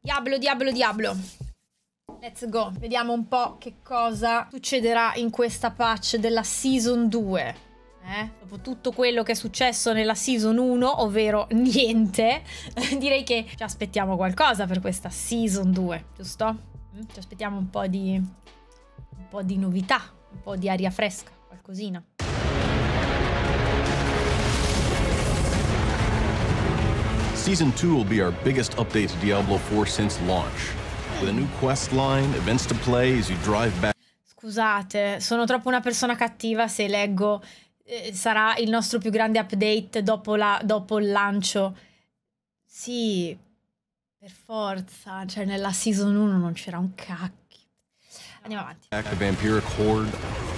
Diablo, Diablo, Diablo. Let's go. Vediamo un po' che cosa succederà in questa patch della Season 2. Dopo tutto quello che è successo nella Season 1, ovvero niente, direi che ci aspettiamo qualcosa per questa Season 2, giusto? Ci aspettiamo un po' di novità, un po' di aria fresca, qualcosina. Season 2 will be our biggest update to Diablo 4 since launch. With a new quest line, events to play as you drive back. Scusate, sono troppo una persona cattiva se leggo sarà il nostro più grande update dopo il lancio. Sì, per forza, cioè nella Season 1 non c'era un cacchio. Andiamo avanti. Back the vampiric horde,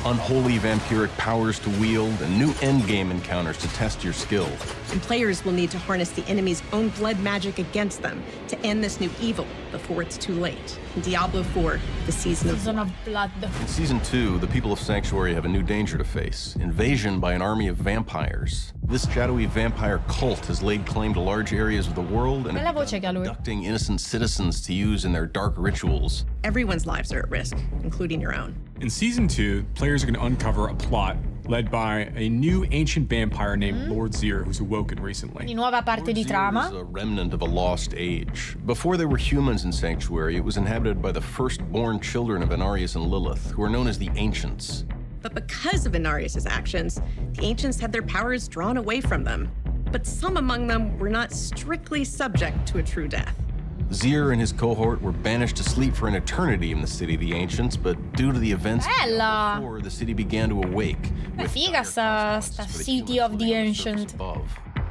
unholy vampiric powers to wield, and new endgame encounters to test your skill. And players will need to harness the enemy's own blood magic against them to end this new evil before it's too late. In Diablo 4, the Season of Blood. In Season 2, the people of Sanctuary have a new danger to face: invasion by an army of vampires. This shadowy vampire cult has laid claim to large areas of the world and abducting innocent citizens to use in their dark rituals. Everyone's lives are at risk, including your own. In Season 2, players are going to uncover a plot led by a new ancient vampire named Lord Zir, who's awoken recently. Di nuova parte di trama. Lord Zir is a remnant of a lost age. Before there were humans in Sanctuary, it was inhabited by the firstborn children of Inarius and Lilith, who are known as the Ancients. But because of Inarius' actions, the Ancients had their powers drawn away from them. But some among them were not strictly subject to a true death. Zir and his cohort were banished to sleep for an eternity in the city of the Ancients, but due to the events before, the city began to awake. Figa sta City of the Ancient.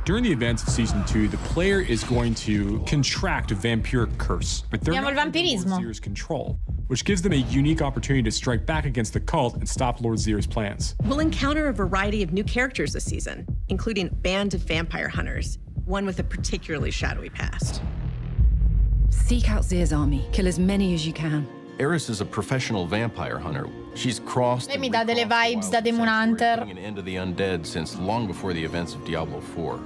During the events of Season 2, the player is going to contract a vampiric curse, but they're not under Lord Zir's control, which gives them a unique opportunity to strike back against the cult and stop Lord Zir's plans. We'll encounter a variety of new characters this season, including a band of vampire hunters, one with a particularly shadowy past. Seek out Zir's army. Kill as many as you can. Eris is a professional vampire hunter. She's crossed mi dà delle vibes da Demon Hunter. An end to the undead since long before the events of Diablo 4.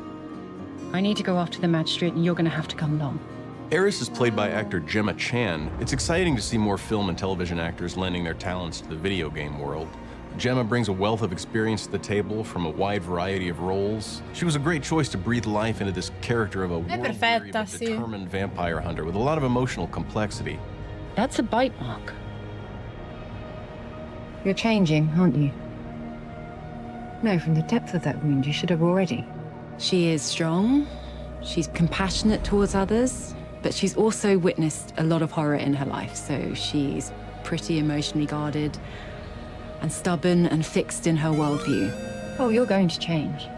I need to go after the magistrate, and you're going to have to come along. Eris is played by actor Gemma Chan. It's exciting to see more film and television actors lending their talents to the video game world. Gemma brings a wealth of experience to the table from a wide variety of roles. She was a great choice to breathe life into this character of a world-weary but determined vampire hunter with a lot of emotional complexity. That's a bite mark. You're changing, aren't you? No, from the depth of that wound, you should have already. She is strong. She's compassionate towards others, but she's also witnessed a lot of horror in her life, so she's pretty emotionally guarded and stubborn and fixed in her worldview. Oh, you're going to change.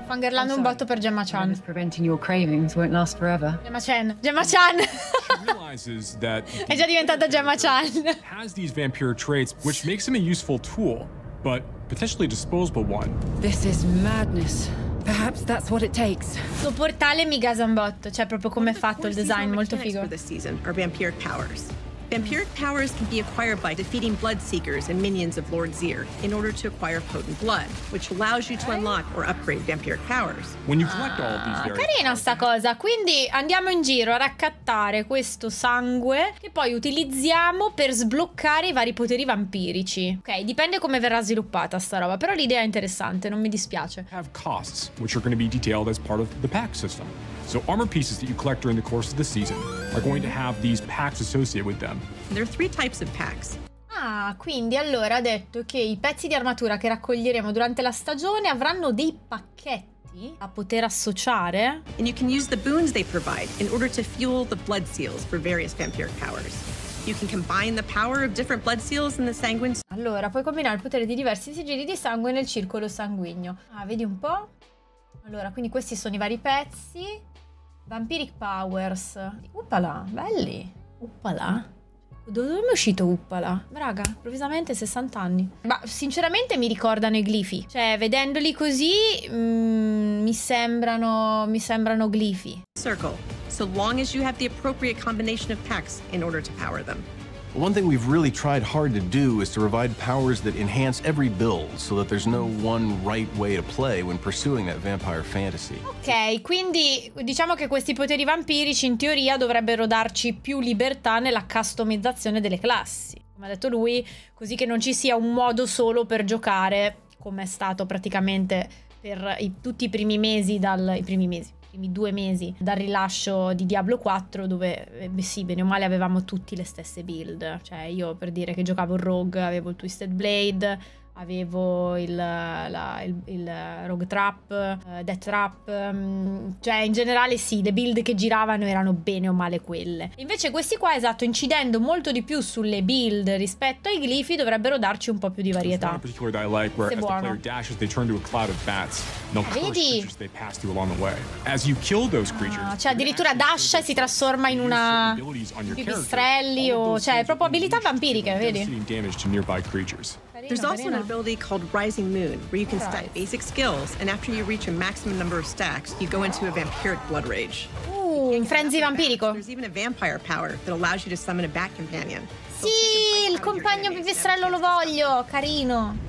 Fangirlando un botto per Gemma Chan. Preventing your cravings won't last forever. Gemma Chan. Gemma Chan. She realizes that è già diventata Gemma Chan. Has these vampire traits, which makes him a useful tool, but potentially a disposable one. This is madness. Perhaps that's what it takes. Suo portale mi gasa un botto, cioè proprio come è fatto il design, molto figo. For this season are vampiric powers. Vampiric powers can be acquired by defeating bloodseekers and minions of Lord Zir in order to acquire potent blood, which allows you to unlock or upgrade vampiric powers. When you collect all of these carina sta cosa, quindi andiamo in giro a raccattare questo sangue che poi utilizziamo per sbloccare i vari poteri vampirici. Ok, dipende come verrà sviluppata sta roba, però l'idea è interessante, non mi dispiace. Have costs, which are going to be detailed as part of the pack system. So armor pieces that you collect during the course of the season are going to have these packs associated with them. There are 3 types of packs. Ah, quindi allora ha detto che i pezzi di armatura che raccoglieremo durante la stagione avranno dei pacchetti a poter associare. And you can use the boons they provide in order to fuel the blood seals for various vampiric powers. You can combine the power of different blood seals in the sanguine. Allora, puoi combinare il potere di diversi sigilli di sangue nel circolo sanguigno. Ah, vedi un po'? Allora, quindi questi sono i vari pezzi. Vampiric Powers. Uppala, belli. Uppala. Dove è uscito Uppala? Braga, improvvisamente 60 anni. Ma sinceramente mi ricordano i glifi. Cioè, vedendoli così mi sembrano glifi. Circle, so long as you have the appropriate combination of packs in order to power them. One thing we've really tried hard to do is to provide powers that enhance every build so that there's no one right way to play when pursuing that vampire fantasy. Ok, quindi diciamo che questi poteri vampirici in teoria dovrebbero darci più libertà nella customizzazione delle classi, come ha detto lui, così che non ci sia un modo solo per giocare, come è stato praticamente per tutti i primi mesi, i primi 2 mesi dal rilascio di Diablo 4, dove sì, bene o male avevamo tutti le stesse build. Cioè io, per dire che giocavo il Rogue, avevo il Twisted Blade, avevo il Rogue Trap, Death Trap, cioè in generale sì, le build che giravano erano bene o male quelle. Invece questi qua, esatto, incidendo molto di più sulle build rispetto ai glifi, dovrebbero darci un po' più di varietà. Se buono. Vedi? Cioè addirittura dash e si trasforma in una pipistrelli, o cioè proprio abilità vampiriche, vedi? There's also an ability called Rising Moon, where you can stack basic skills, and after you reach a maximum number of stacks, you go into a vampiric blood rage. Un frenzy vampirico. There's even a vampire power that allows you to summon a bat companion. Sì, il compagno pipistrello lo voglio, carino.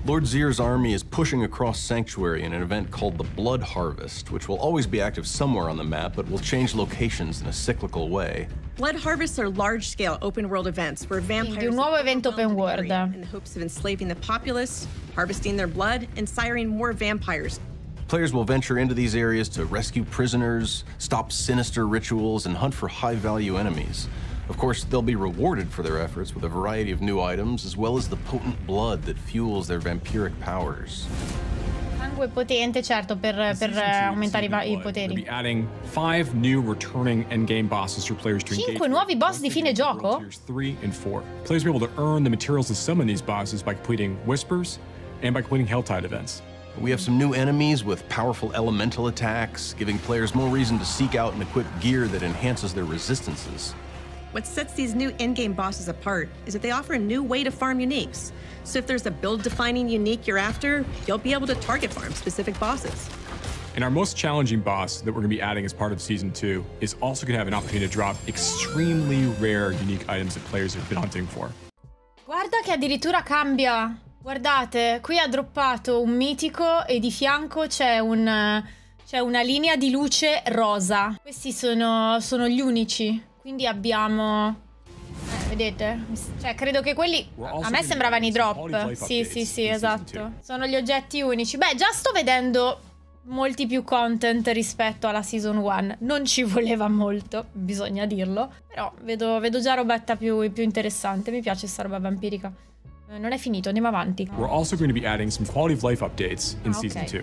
Lord Zir's army is pushing across Sanctuary in an event called the Blood Harvest, which will always be active somewhere on the map, but will change locations in a cyclical way. Blood Harvests are large-scale open-world events where vampires un nuovo evento open world in the hopes of enslaving the populace, harvesting their blood, and siring more vampires. Players will venture into these areas to rescue prisoners, stop sinister rituals, and hunt for high-value enemies. Of course, they'll be rewarded for their efforts with a variety of new items, as well as the potent blood that fuels their vampiric powers. Sangue potente, certo, per aumentare i poteri. 5 nuovi boss di fine gioco? Players will be able to earn the materials to summon these bosses by completing whispers and by completing Helltide events. We have some new enemies with powerful elemental attacks, giving players more reason to seek out and equip gear that enhances their resistances. What sets these new in-game bosses apart is that they offer a new way to farm uniques. So if there's a build-defining unique you're after, you'll be able to target farm specific bosses. And our most challenging boss that we're going to be adding as part of Season 2 is also going to have an opportunity to drop extremely rare unique items that players have been hunting for. Guarda che addirittura cambia. Guardate, qui ha droppato un mitico e di fianco c'è una linea di luce rosa. Questi sono gli unici. Quindi abbiamo... vedete? Cioè, credo che quelli... A me sembravano i drop. Sì, esatto. Sono gli oggetti unici. Beh, già sto vedendo molti più content rispetto alla Season 1. Non ci voleva molto, bisogna dirlo. Però vedo già robetta più interessante. Mi piace sta roba vampirica. Non è finito, andiamo avanti. We're also going to be adding some quality of life updates in Season 2.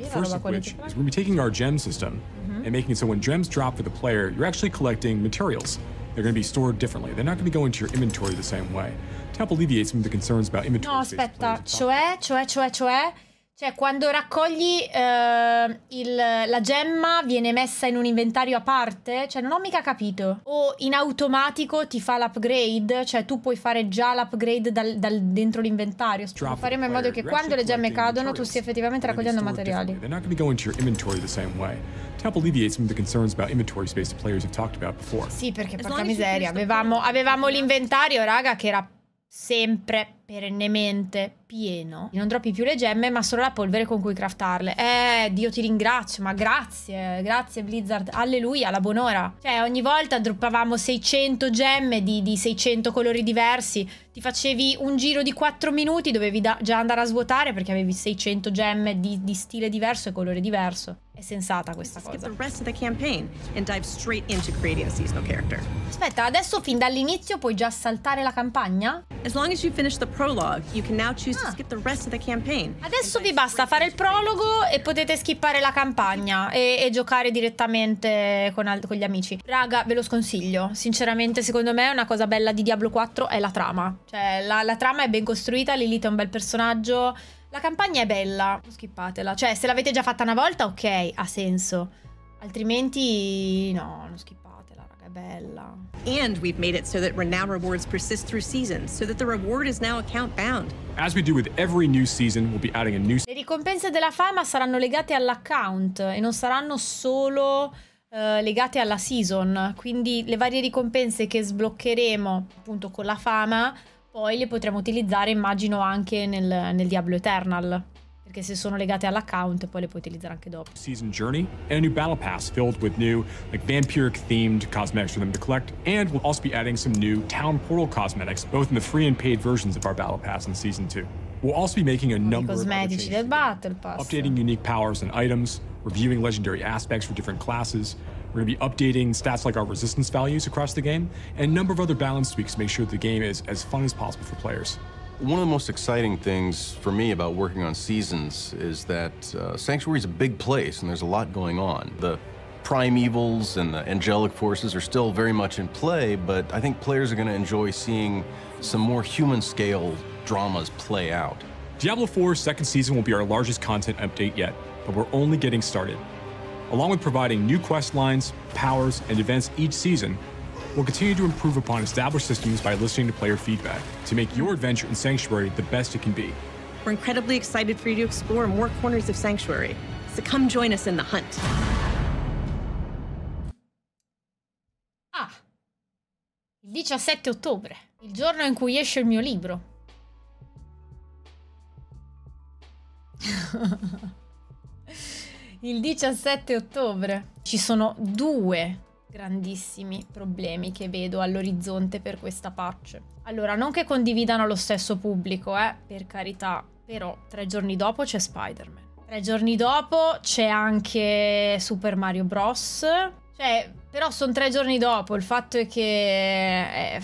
First of which is we're going to be taking our gem system and making it so when gems drop for the player, you're actually collecting materials. They're going to be stored differently. They're not going to go into your inventory the same way to help alleviate some of the concerns about inventory. No, aspetta, cioè quando raccogli la gemma viene messa in un inventario a parte? Cioè non ho mica capito. O in automatico ti fa l'upgrade? Cioè tu puoi fare già l'upgrade dal dentro l'inventario. Faremo in modo che quando le gemme cadono tu stia effettivamente raccogliendo materiali. They're not going to go into your inventory the same way to help alleviate some of the concerns about inventory space that players have talked about before. Sì, perché porca miseria, avevamo l'inventario, raga, che era sempre perennemente pieno. Non droppi più le gemme, ma solo la polvere con cui craftarle. Dio ti ringrazio, ma grazie Blizzard, alleluia, la buon'ora. Cioè ogni volta droppavamo 600 gemme di 600 colori diversi. Ti facevi un giro di 4 minuti, dovevi già andare a svuotare perché avevi 600 gemme di stile diverso e colore diverso. È sensata questa cosa. Aspetta, adesso fin dall'inizio puoi già saltare la campagna? As long as you finish the prologue, you can now choose to skip the rest of the campaign. Adesso vi basta fare il prologo e potete skippare la campagna e giocare direttamente con gli amici. Raga, ve lo sconsiglio. Sinceramente, secondo me una cosa bella di Diablo 4 è la trama. Cioè, la trama è ben costruita, Lilith è un bel personaggio. La campagna è bella, non skippatela. Cioè, se l'avete già fatta una volta, ok, ha senso. Altrimenti, no, non skippatela, raga, è bella. And we've made it so that renown rewards persist through seasons, so that the reward is now account bound. As we do with every new season, we'll be adding a new... Le ricompense della fama saranno legate all'account e non saranno solo legate alla season, quindi le varie ricompense che sbloccheremo appunto con la fama poi le potremo utilizzare, immagino, anche nel Diablo Eternal, perché se sono legate all'account poi le puoi utilizzare anche dopo. Season journey and a new battle pass filled with new vampiric themed cosmetics for them to collect, and we'll also be adding some new town portal cosmetics both in the free and paid versions of our battle pass in season 2. We'll also be making a number of other changes del battle pass, updating unique powers and items, reviewing legendary aspects for different classes. We're going to be updating stats like our resistance values across the game, and a number of other balance tweaks to make sure the game is as fun as possible for players. One of the most exciting things for me about working on seasons is that Sanctuary is a big place and there's a lot going on. The primevals and the angelic forces are still very much in play, but I think players are going to enjoy seeing some more human-scale dramas play out. Diablo 4's second season will be our largest content update yet, but we're only getting started. Along with providing new quest lines, powers, and events each season, we'll continue to improve upon established systems by listening to player feedback to make your adventure in Sanctuary the best it can be. We're incredibly excited for you to explore more corners of Sanctuary, so come join us in the hunt. Ah, il 17 ottobre, il giorno in cui esce il mio libro. Il 17 ottobre. Ci sono due grandissimi problemi che vedo all'orizzonte per questa patch. Allora, non che condividano lo stesso pubblico, per carità, però 3 giorni dopo c'è Spider-Man. 3 giorni dopo c'è anche Super Mario Bros. Cioè, però sono 3 giorni dopo, il fatto è che...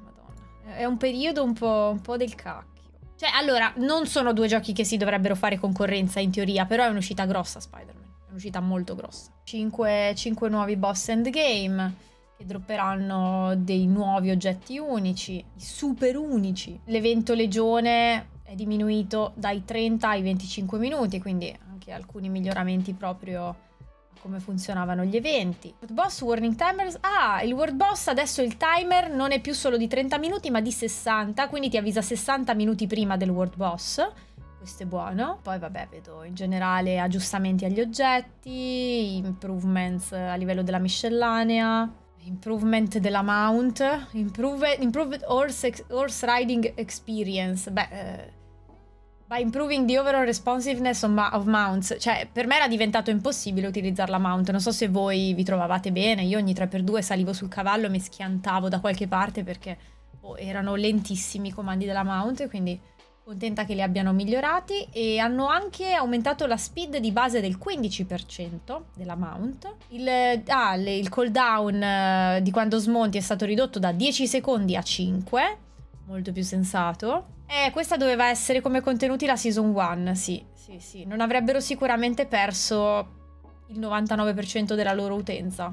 Madonna, è un periodo un po' del cacchio. Cioè, allora, non sono due giochi che si dovrebbero fare concorrenza in teoria, però è un'uscita grossa Spider-Man, è un'uscita molto grossa. 5 nuovi boss endgame, che dropperanno dei nuovi oggetti unici, super unici. L'evento Legione è diminuito dai 30 ai 25 minuti, quindi anche alcuni miglioramenti proprio a come funzionavano gli eventi. World Boss, Warning Timers. Ah, il World Boss adesso il timer non è più solo di 30 minuti ma di 60, quindi ti avvisa 60 minuti prima del World Boss. Questo è buono. Poi vabbè, vedo in generale aggiustamenti agli oggetti, improvements a livello della miscellanea, improvement della mount, improved horse riding experience. Beh, by improving the overall responsiveness of mounts. Cioè, per me era diventato impossibile utilizzare la mount. Non so se voi vi trovavate bene. Io ogni 3x2 salivo sul cavallo e mi schiantavo da qualche parte perché erano lentissimi i comandi della mount, quindi contenta che li abbiano migliorati. E hanno anche aumentato la speed di base del 15% della mount. Il cooldown di quando smonti è stato ridotto da 10 secondi a 5, molto più sensato. Questa doveva essere come contenuti la Season 1, sì. Non avrebbero sicuramente perso il 99% della loro utenza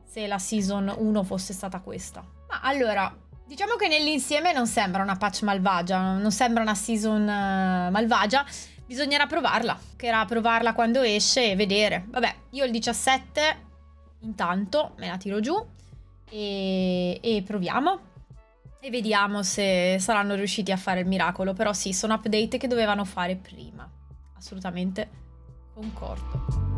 se la Season 1 fosse stata questa. Ma allora, diciamo che nell'insieme non sembra una patch malvagia, non sembra una Season malvagia. Bisognerà provarla, che era provarla quando esce e vedere. Vabbè, io il 17 intanto me la tiro giù e proviamo. E vediamo se saranno riusciti a fare il miracolo. Però sì, sono update che dovevano fare prima. Assolutamente concordo.